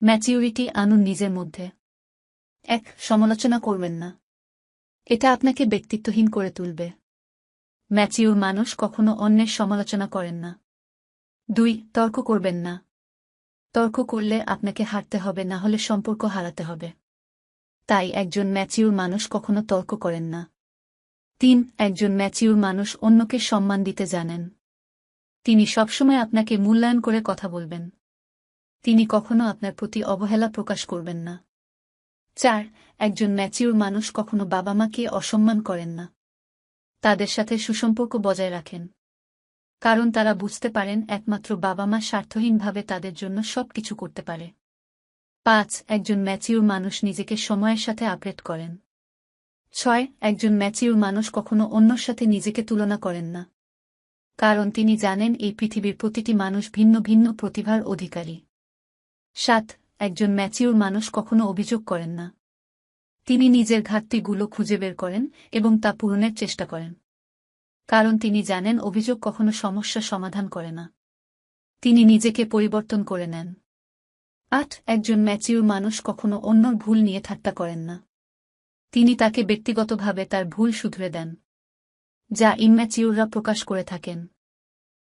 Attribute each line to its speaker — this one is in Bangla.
Speaker 1: ম্যাচিউরিটি আনুন নিজের মধ্যে। ১. সমালোচনা করবেন না। এটা আপনাকে ব্যক্তিত্বহীন করে তুলবে। ম্যাচিউর মানুষ কখনো অন্যের সমালোচনা করেন না। ২. তর্ক করবেন না। তর্ক করলে আপনাকে হারতে হবে, না হলে সম্পর্ক হারাতে হবে। তাই একজন ম্যাচিউর মানুষ কখনো তর্ক করেন না। ৩. একজন ম্যাচিউর মানুষ অন্যকে সম্মান দিতে জানেন। তিনি সবসময় আপনাকে মূল্যায়ন করে কথা বলবেন। তিনি কখনো আপনার প্রতি অবহেলা প্রকাশ করবেন না। ৪. একজন ম্যাচিউর মানুষ কখনো বাবা মাকে অসম্মান করেন না। তাদের সাথে সুসম্পর্ক বজায় রাখেন, কারণ তারা বুঝতে পারেন একমাত্র বাবা মা স্বার্থহীনভাবে তাদের জন্য সবকিছু করতে পারে। ৫. একজন ম্যাচিউর মানুষ নিজেকে সময়ের সাথে আপডেট করেন। ৬. একজন ম্যাচিউর মানুষ কখনো অন্যর সাথে নিজেকে তুলনা করেন না, কারণ তিনি জানেন এই পৃথিবীর প্রতিটি মানুষ ভিন্ন ভিন্ন প্রতিভার অধিকারী। ৭. একজন ম্যাচিউর মানুষ কখনো অভিযোগ করেন না। তিনি নিজের ঘাটতিগুলো খুঁজে বের করেন এবং তা পূরণের চেষ্টা করেন, কারণ তিনি জানেন অভিযোগ কখনো সমস্যা সমাধান করে না, তিনি নিজেকে পরিবর্তন করে নেন। ৮. একজন ম্যাচিউর মানুষ কখনো অন্যর ভুল নিয়ে ঠাট্টা করেন না। তিনি তাকে ব্যক্তিগতভাবে তার ভুল শুধরে দেন, যা ইম্যাচিউররা প্রকাশ করে থাকেন।